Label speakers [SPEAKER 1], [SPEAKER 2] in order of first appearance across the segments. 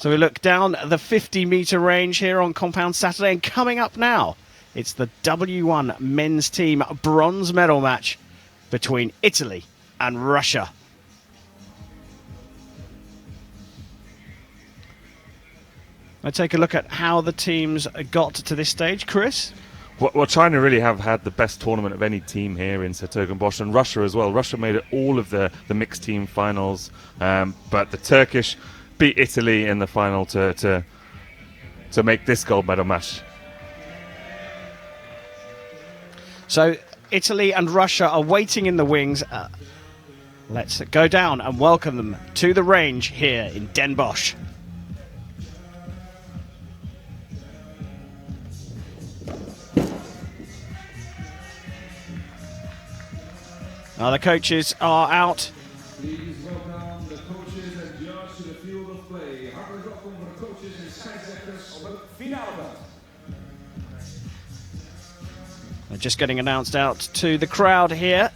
[SPEAKER 1] So we look down the 50-meter range here on Compound Saturday, and coming up now, it's the W1 men's team bronze medal match between Italy and Russia. I take a look at how the teams got to this stage, Chris.
[SPEAKER 2] Well, China really have had the best tournament of any team here in Den Bosch, and Russia as well. Russia made it all of the mixed team finals, but the Turkish beat Italy in the final to make this gold medal match.
[SPEAKER 1] So Italy and Russia are waiting in the wings. Let's go down and welcome them to the range here in Den Bosch. Now the coaches are out.
[SPEAKER 3] Please welcome the coaches and judge to the field of play. Hartelijk welkom voor de coaches en scheidsrechters op het finaleveld.
[SPEAKER 1] They're just getting announced out to the crowd here.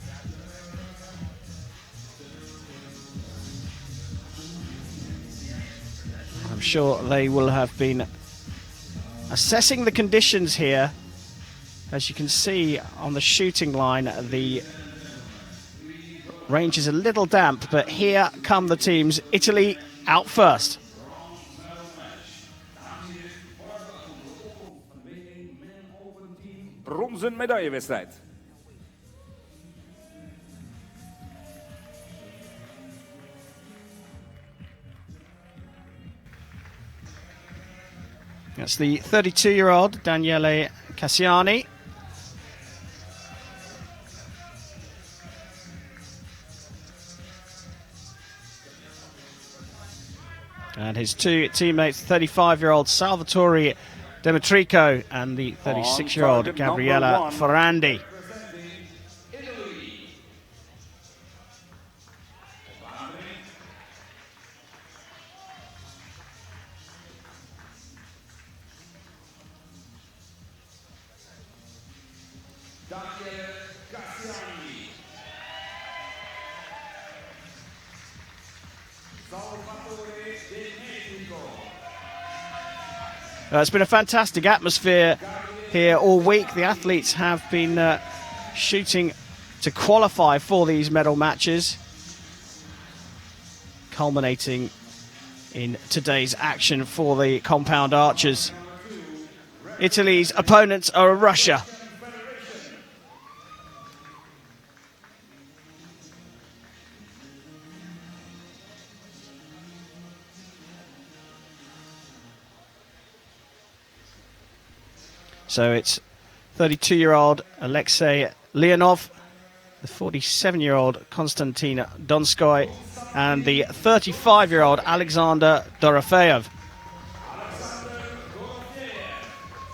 [SPEAKER 1] I'm sure they will have been assessing the conditions here. As you can see on the shooting line, the range is a little damp, but here come the teams. Italy out first.
[SPEAKER 3] Bronzen medaillewedstrijd.
[SPEAKER 1] That's the 32-year-old Danielle Cassiani. And his two teammates, 35-year-old Salvatore Demetrico and the 36-year-old Gabriele Ferrandi.
[SPEAKER 3] Danielle Cassiani. Salvatore Demetrico.
[SPEAKER 1] It's been a fantastic atmosphere here all week. The athletes have been shooting to qualify for these medal matches, culminating in today's action for the compound archers. Italy's opponents are Russia. So it's 32-year-old Aleksei Leonov, the 47-year-old Konstantin Donskoi, and the 35-year-old Aleksandr Dorofeev.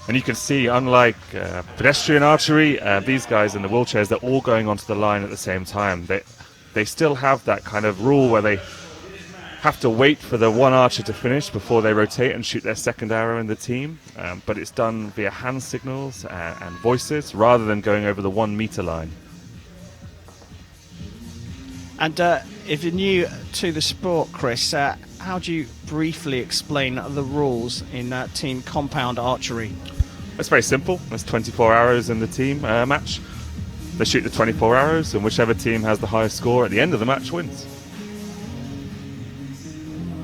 [SPEAKER 2] And you can see, unlike pedestrian archery, these guys in the wheelchairs, they're all going onto the line at the same time. They still have that kind of rule where they have to wait for the one archer to finish before they rotate and shoot their second arrow in the team, but it's done via hand signals and voices rather than going over the 1 meter line.
[SPEAKER 1] And if you're new to the sport, Chris, how do you briefly explain the rules in team compound archery?
[SPEAKER 2] It's very simple. There's 24 arrows in the team match. They shoot the 24 arrows, and whichever team has the highest score at the end of the match wins.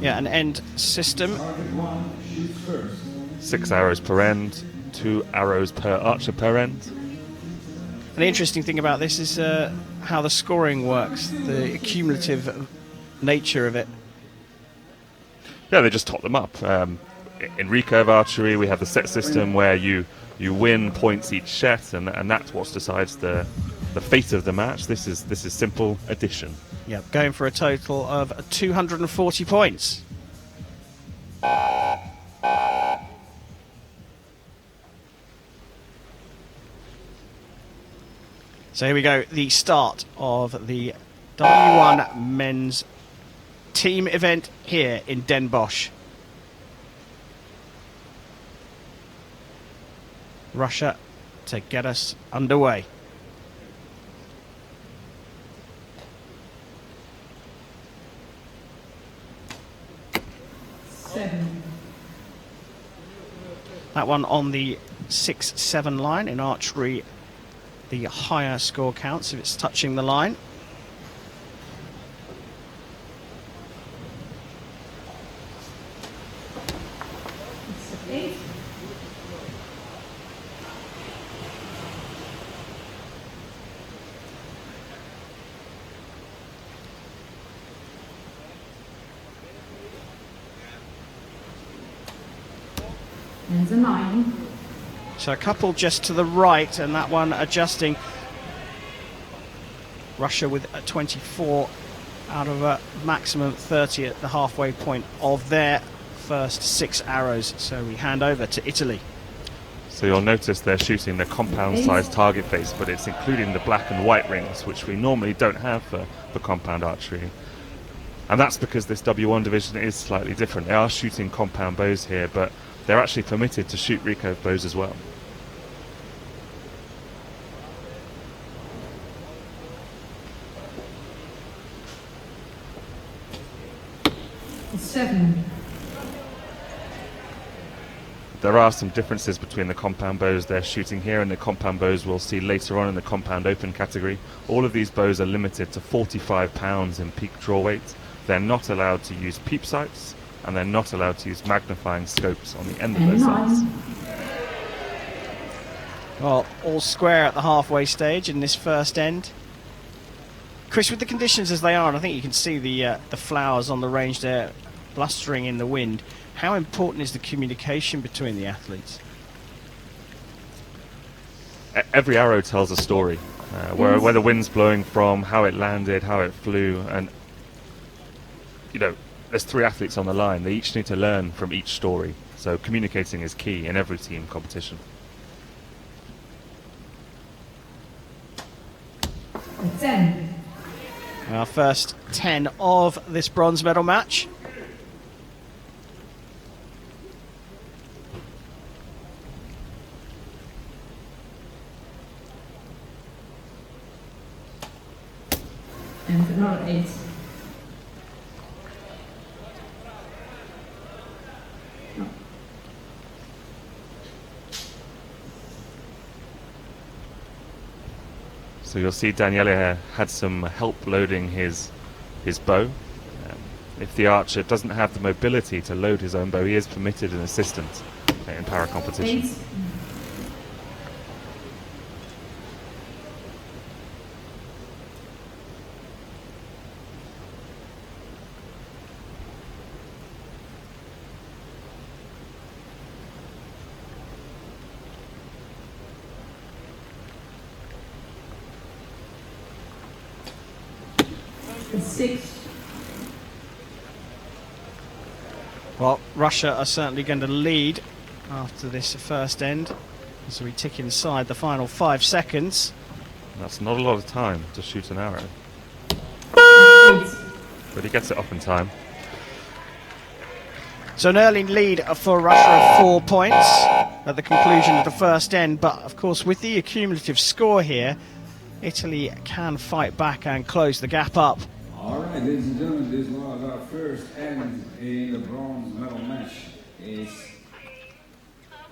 [SPEAKER 1] Yeah, an end system.
[SPEAKER 2] 6 arrows per end, 2 arrows per archer per end.
[SPEAKER 1] And the interesting thing about this is how the scoring works, the cumulative nature of it.
[SPEAKER 2] Yeah, they just top them up. In recurve archery, we have the set system where you win points each set, and that's what decides the fate of the match. This is simple addition.
[SPEAKER 1] Yeah, going for a total of 240 points. So here we go, the start of the W1 men's team event here in Den Bosch. Russia to get us underway.
[SPEAKER 4] 7.
[SPEAKER 1] That one on the 6-7 line. In archery, the higher score counts if it's touching the line.
[SPEAKER 4] It's 8. And the 9.
[SPEAKER 1] So a couple just to the right, and that one adjusting. Russia with a 24 out of a maximum 30 at the halfway point of their first 6 arrows. So we hand over to Italy.
[SPEAKER 2] So you'll notice they're shooting the compound-sized target face, but it's including the black and white rings, which we normally don't have for compound archery. And that's because this W1 division is slightly different. They are shooting compound bows here, but they're actually permitted to shoot recurve bows as well.
[SPEAKER 4] It's 7.
[SPEAKER 2] There are some differences between the compound bows they're shooting here and the compound bows we'll see later on in the compound open category. All of these bows are limited to 45 pounds in peak draw weight. They're not allowed to use peep sights, and they're not allowed to use magnifying scopes on the end of those sights.
[SPEAKER 1] Well, all square at the halfway stage in this first end. Chris, with the conditions as they are, and I think you can see the flowers on the range there blustering in the wind, how important is the communication between the athletes?
[SPEAKER 2] Every arrow tells a story, where the wind's blowing from, how it landed, how it flew, and you know, there's 3 athletes on the line. They each need to learn from each story. So communicating is key in every team competition.
[SPEAKER 4] It's 10.
[SPEAKER 1] Our first 10 of this bronze medal match.
[SPEAKER 4] And another 8.
[SPEAKER 2] So you'll see Daniele had some help loading his bow. If the archer doesn't have the mobility to load his own bow, he is permitted an assistant in para competition.
[SPEAKER 4] 8. It's 6.
[SPEAKER 1] Well, Russia are certainly going to lead after this first end as we tick inside the final 5 seconds.
[SPEAKER 2] That's not a lot of time to shoot an arrow,
[SPEAKER 4] 8.
[SPEAKER 2] but he gets it off in time.
[SPEAKER 1] So an early lead for Russia of 4 points at the conclusion of the first end, but of course with the accumulative score here, Italy can fight back and close the gap up.
[SPEAKER 3] All right, ladies and gentlemen, this was our first end in the bronze medal match. It's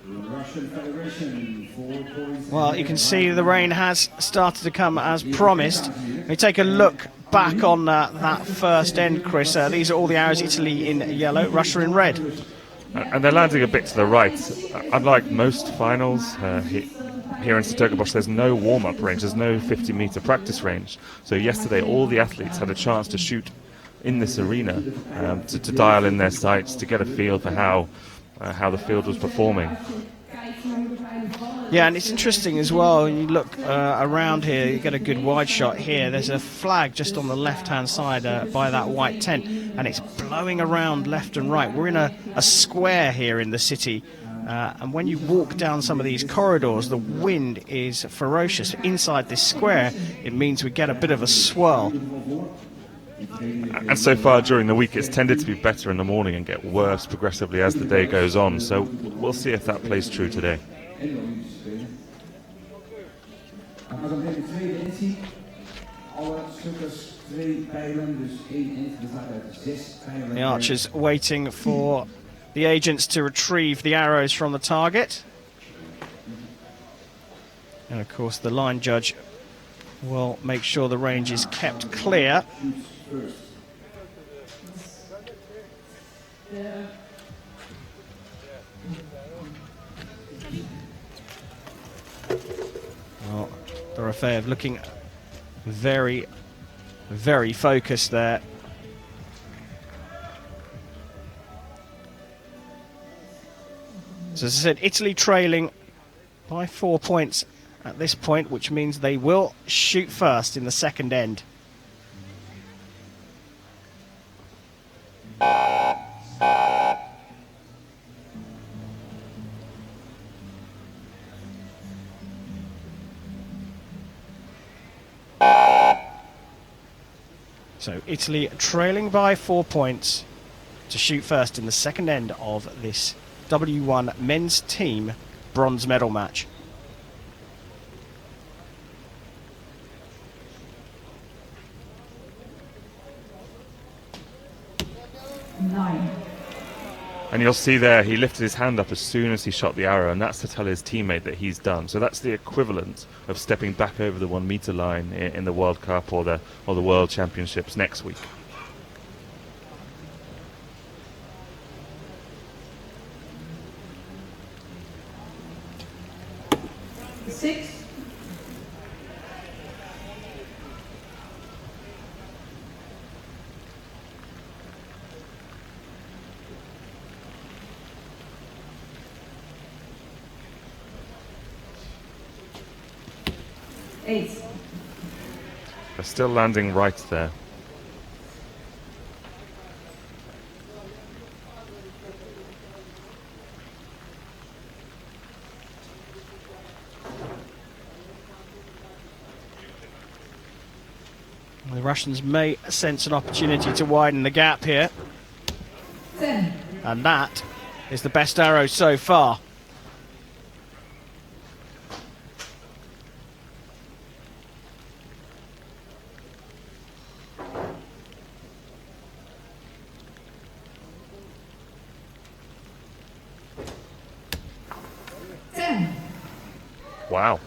[SPEAKER 3] Russian Federation 4 points.
[SPEAKER 1] Well, you can see the rain has started to come as promised. We take a look back on that first end, Chris. These are all the arrows, Italy in yellow, Russia in red.
[SPEAKER 2] And they're landing a bit to the right. Unlike most finals here in Den Bosch, there's no warm-up range, there's no 50-meter practice range. So yesterday all the athletes had a chance to shoot in this arena, to dial in their sights, to get a feel for how the field was performing.
[SPEAKER 1] Yeah, and it's interesting as well, when you look around here, you get a good wide shot here. There's a flag just on the left-hand side by that white tent, and it's blowing around left and right. We're in a square here in the city, and when you walk down some of these corridors, the wind is ferocious. Inside this square, it means we get a bit of a swirl.
[SPEAKER 2] And so far during the week, it's tended to be better in the morning and get worse progressively as the day goes on. So we'll see if that plays true today.
[SPEAKER 1] The archers waiting for the agents to retrieve the arrows from the target. And of course the line judge will make sure the range is kept clear. Well, Dorofeev looking very, very focused there. So as I said, Italy trailing by 4 points at this point, which means they will shoot first in the second end. So Italy trailing by 4 points to shoot first in the second end of this W1 men's team bronze medal match.
[SPEAKER 2] And you'll see there, he lifted his hand up as soon as he shot the arrow, and that's to tell his teammate that he's done. So that's the equivalent of stepping back over the 1 meter line in the World Cup or the World Championships next week. They're still landing right there.
[SPEAKER 1] The Russians may sense an opportunity to widen the gap here.
[SPEAKER 4] 10.
[SPEAKER 1] And that is the best arrow so far.
[SPEAKER 2] Wow.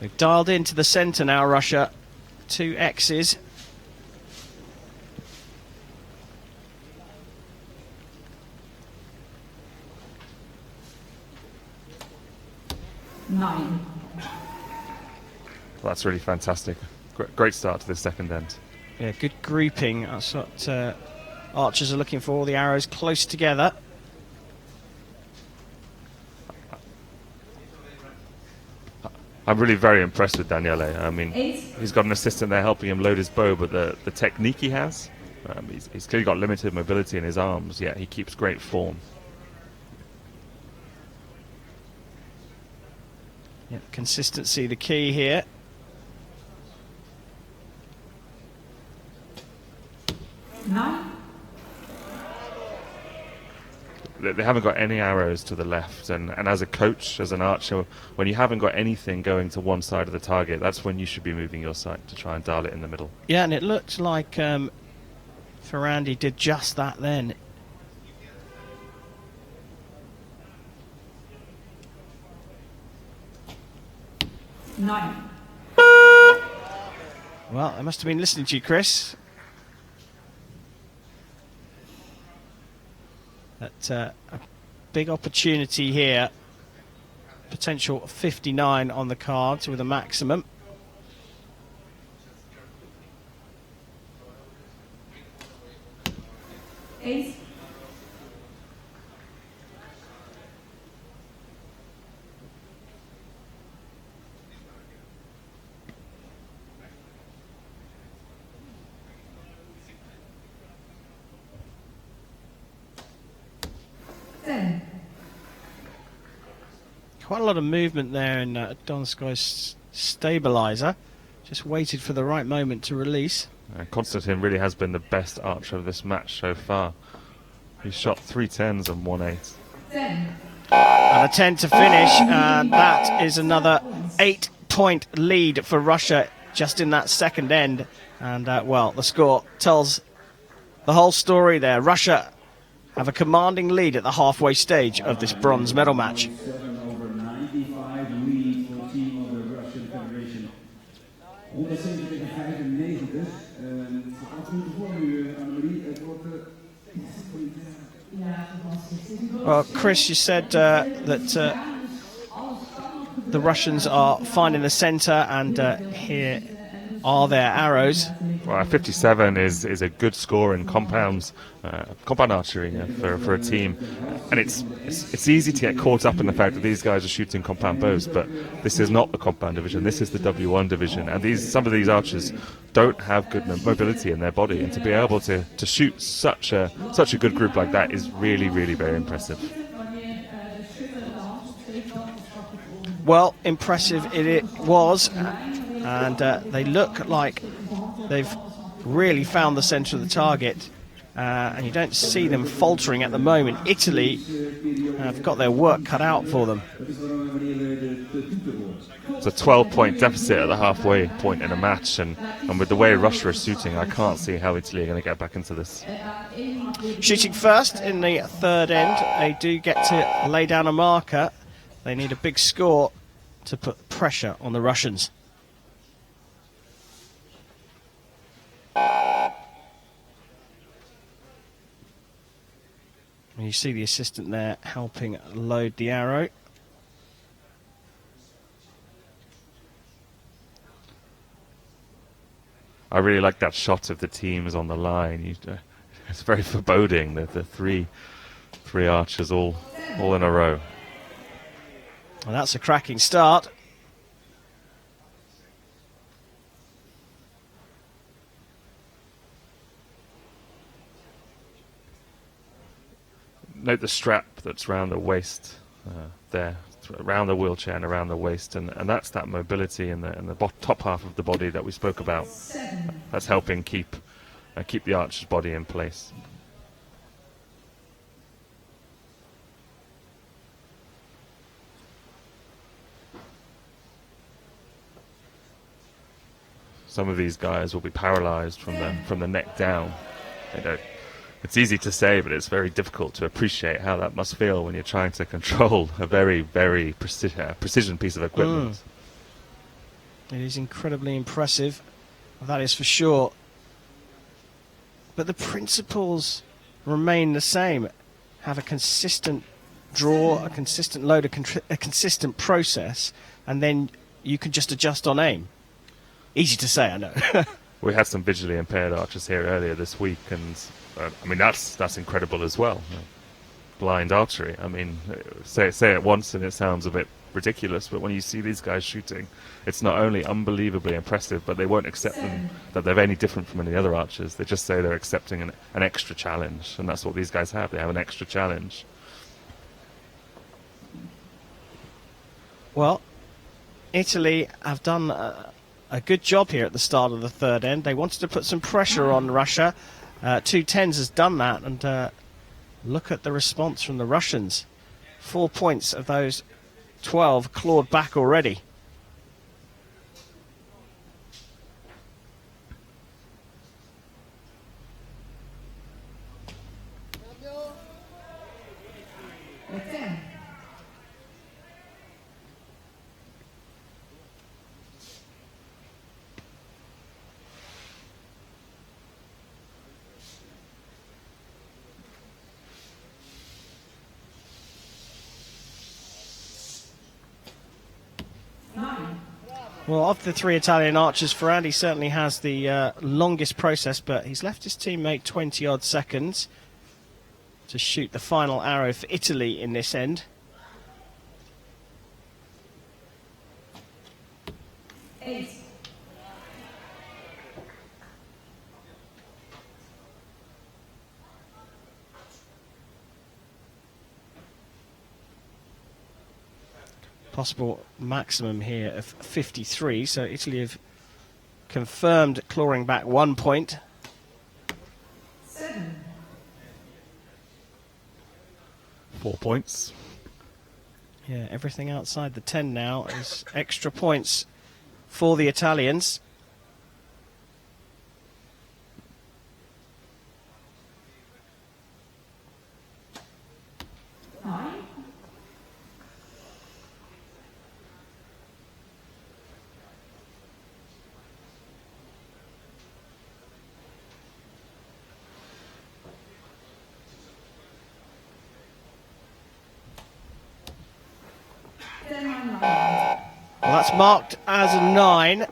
[SPEAKER 1] They've dialed into the centre now, Russia. 2 X's.
[SPEAKER 4] Nine.
[SPEAKER 2] Well, that's really fantastic. Great start to the second end.
[SPEAKER 1] Yeah, good grouping. That's what archers are looking for. The arrows close together.
[SPEAKER 2] I'm really very impressed with Daniele. I mean,
[SPEAKER 4] 8.
[SPEAKER 2] he's got an assistant there helping him load his bow, but the technique he has, he's clearly got limited mobility in his arms, yet he keeps great form.
[SPEAKER 1] Yeah, consistency the key here.
[SPEAKER 4] Nine.
[SPEAKER 2] They haven't got any arrows to the left, and as a coach, as an archer, when you haven't got anything going to one side of the target, that's when you should be moving your sight to try and dial it in the middle.
[SPEAKER 1] Yeah, and it looked like Ferrandi did just that then.
[SPEAKER 4] Nine.
[SPEAKER 1] Well, I must have been listening to you, Chris. But a big opportunity here. Potential 59 on the cards with a maximum.
[SPEAKER 4] Eight.
[SPEAKER 1] Quite a lot of movement there in Donskoi's stabilizer. Just waited for the right moment to release.
[SPEAKER 2] Konstantin really has been the best archer of this match so far. He's shot 3 10s and 1 8.
[SPEAKER 4] 10.
[SPEAKER 1] And a 10 to finish, and that is another 8-point lead for Russia just in that second end. And well, the score tells the whole story there. Russia have a commanding lead at the halfway stage of this bronze medal match.
[SPEAKER 3] 7/95 lead voor het team of the Russian Federation. 170-95. Wat goed voor nu, Annemarie. Het wordt...
[SPEAKER 1] Well, Chris, you said that the Russians are finding the centre, and here are their arrows.
[SPEAKER 2] Well, 57 is a good score in compound archery for a team, and it's easy to get caught up in the fact that these guys are shooting compound bows, but this is not the compound division. This is the W1 division, and some of these archers don't have good mobility in their body, and to be able to shoot such a good group like that is really, really very impressive.
[SPEAKER 1] Well, impressive it was, and they look like they've really found the centre of the target, and you don't see them faltering at the moment. Italy have got their work cut out for them.
[SPEAKER 2] It's a 12-point deficit at the halfway point in a match, and with the way Russia is shooting, I can't see how Italy are going to get back into this.
[SPEAKER 1] Shooting first in the third end, they do get to lay down a marker. They need a big score to put pressure on the Russians. And you see the assistant there helping load the arrow.
[SPEAKER 2] I really like that shot of the teams on the line. It's very foreboding, the three archers all in a row.
[SPEAKER 1] Well, that's a cracking start.
[SPEAKER 2] Note the strap that's around the waist there, around the wheelchair and around the waist, and that's that mobility in the top half of the body that we spoke about. That's helping keep the archer's body in place. Some of these guys will be paralyzed from the neck down. It's easy to say, but it's very difficult to appreciate how that must feel when you're trying to control a very, very precision piece of equipment.
[SPEAKER 1] It is incredibly impressive, that is for sure. But the principles remain the same. Have a consistent draw, a consistent load, a consistent process, and then you can just adjust on aim. Easy to say, I know.
[SPEAKER 2] We had some visually impaired archers here earlier this week, and I mean that's incredible as well. Blind archery. I mean, say it once and it sounds a bit ridiculous, but when you see these guys shooting, it's not only unbelievably impressive, but they won't accept that they're any different from any other archers. They just say they're accepting an extra challenge, and that's what these guys have. They have an extra challenge.
[SPEAKER 1] Well, Italy have done a good job here at the start of the third end. They wanted to put some pressure on Russia. 2-10s has done that, and look at the response from the Russians. 4 points of those 12 clawed back already. Well, of the three Italian archers, Ferrandi certainly has the longest process, but he's left his teammate 20-odd seconds to shoot the final arrow for Italy in this end. Possible maximum here of 53, so Italy have confirmed clawing back 1 point.
[SPEAKER 2] 4 points.
[SPEAKER 1] Yeah, everything outside the 10 now is extra points for the Italians. that's marked as a 9.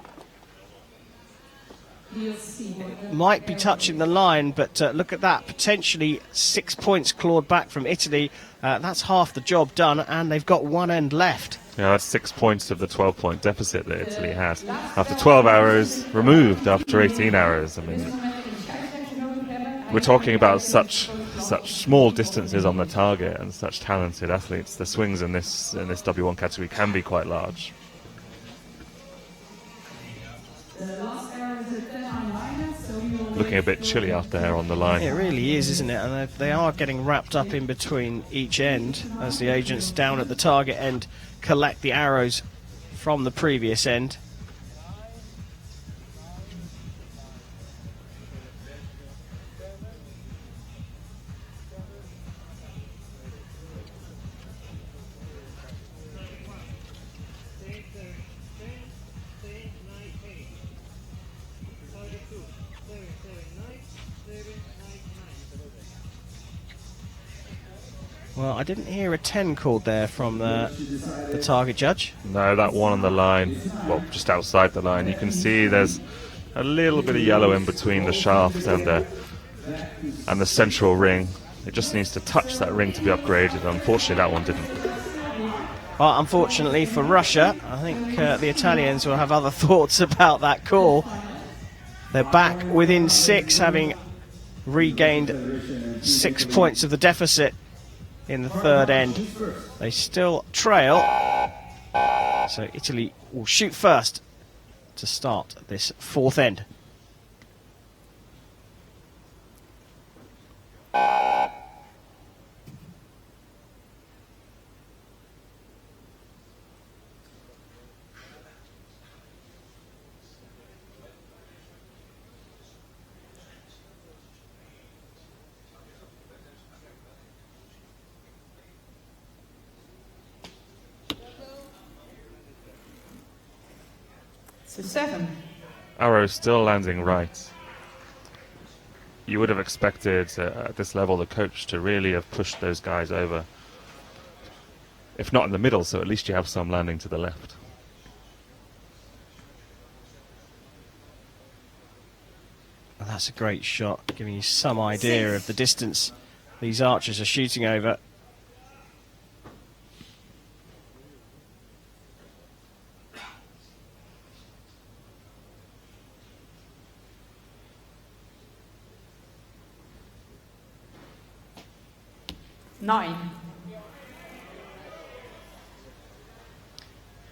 [SPEAKER 1] Might be touching the line, but look at that. Potentially 6 points clawed back from Italy. That's half the job done, and they've got one end left.
[SPEAKER 2] Yeah, that's 6 points of the 12-point deficit that Italy had. After 12 arrows, removed after 18 arrows. I mean, we're talking about such small distances on the target and such talented athletes. The swings in this W1 category can be quite large. Looking a bit chilly out there on the line.
[SPEAKER 1] It really is, isn't it? And they are getting wrapped up in between each end as the agents down at the target end collect the arrows from the previous end. Well, I didn't hear a 10 called there from the target judge.
[SPEAKER 2] No, that one on the line, well, just outside the line, you can see there's a little bit of yellow in between the shaft and the central ring. It just needs to touch that ring to be upgraded. Unfortunately, that one didn't.
[SPEAKER 1] Well, unfortunately for Russia, I think the Italians will have other thoughts about that call. They're back within 6, having regained 6 points of the deficit in the third end. They still trail, so Italy will shoot first to start this fourth end.
[SPEAKER 4] So 7.
[SPEAKER 2] Arrow still landing right. You would have expected at this level the coach to really have pushed those guys over. If not in the middle, so at least you have some landing to the left.
[SPEAKER 1] Well, that's a great shot, giving you some idea of the distance these archers are shooting over.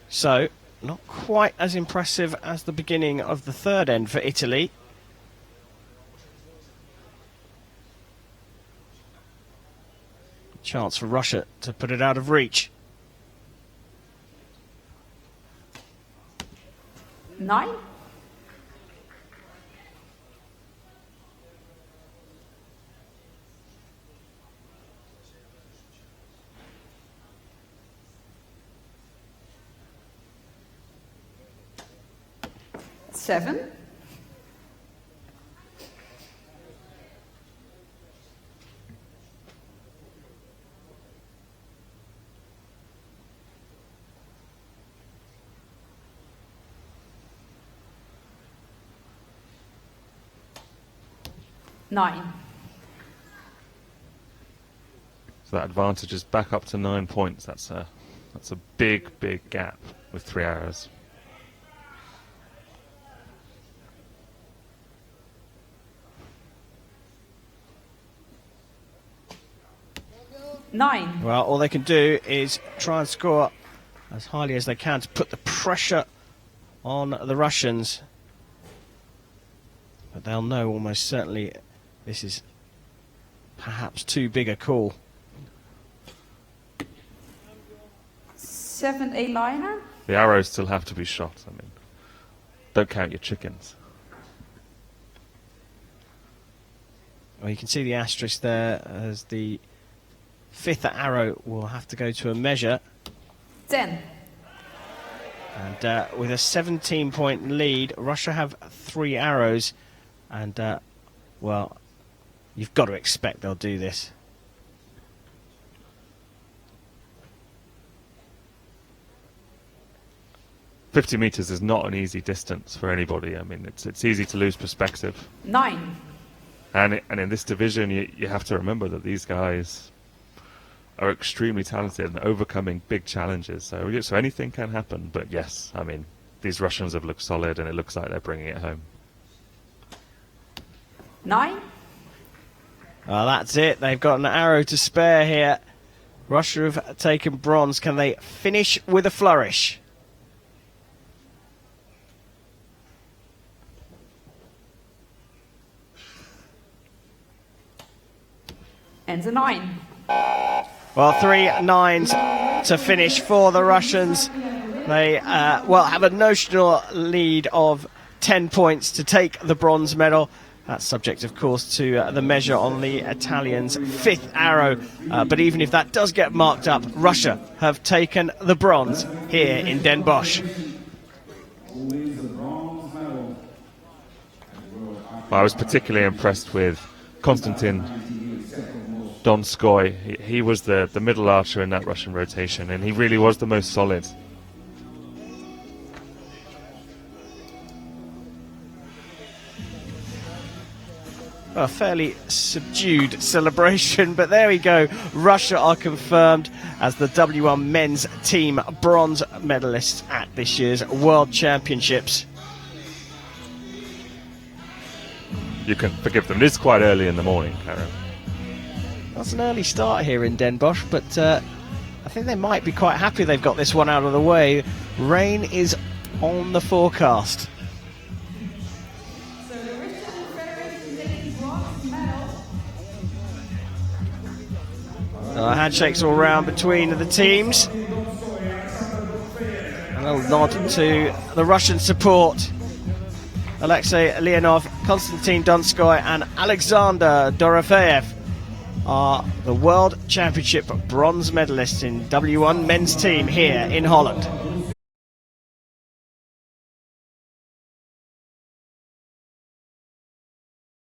[SPEAKER 1] So, not quite as impressive as the beginning of the third end for Italy. Chance for Russia to put it out of reach.
[SPEAKER 4] 9. Seven. Nine.
[SPEAKER 2] So that advantage is back up to 9 points. That's a big gap with 3 arrows.
[SPEAKER 4] Nine.
[SPEAKER 1] Well, all they can do is try and score as highly as they can to put the pressure on the Russians. But they'll know almost certainly this is perhaps too big a call.
[SPEAKER 4] 7 A-liner.
[SPEAKER 2] The arrows still have to be shot. I mean, don't count your chickens.
[SPEAKER 1] Well, you can see the asterisk there as the 5th arrow will have to go to a measure.
[SPEAKER 4] 10.
[SPEAKER 1] And with a 17-point lead, Russia have 3 arrows. And, well, you've got to expect they'll do this.
[SPEAKER 2] 50 meters is not an easy distance for anybody. I mean, it's easy to lose perspective.
[SPEAKER 4] 9.
[SPEAKER 2] And in this division, you have to remember that these guys are extremely talented and overcoming big challenges. So anything can happen. But yes, I mean, these Russians have looked solid, and it looks like they're bringing it home.
[SPEAKER 4] 9.
[SPEAKER 1] Well, that's it. They've got an arrow to spare here. Russia have taken bronze. Can they finish with a flourish?
[SPEAKER 4] And a 9.
[SPEAKER 1] Well, 3 9s to finish for the Russians. They have a notional lead of 10 points to take the bronze medal. That's subject, of course, to the measure on the Italians' 5th arrow. But even if that does get marked up, Russia have taken the bronze here in Den Bosch.
[SPEAKER 2] I was particularly impressed with Konstantin Donskoi. He was the middle archer in that Russian rotation, and he really was the most solid.
[SPEAKER 1] A fairly subdued celebration, but there we go. Russia are confirmed as the W1 men's team bronze medalists at this year's World Championships.
[SPEAKER 2] You can forgive them. It is quite early in the morning, Karen.
[SPEAKER 1] That's an early start here in Den Bosch, but I think they might be quite happy they've got this one out of the way. Rain is on the forecast. Handshakes all round between the teams. And a nod to the Russian support. Aleksei, Leonov, Konstantin Donskoi and Alexander Dorofeev are the World Championship bronze medalists in W1 men's team here in Holland.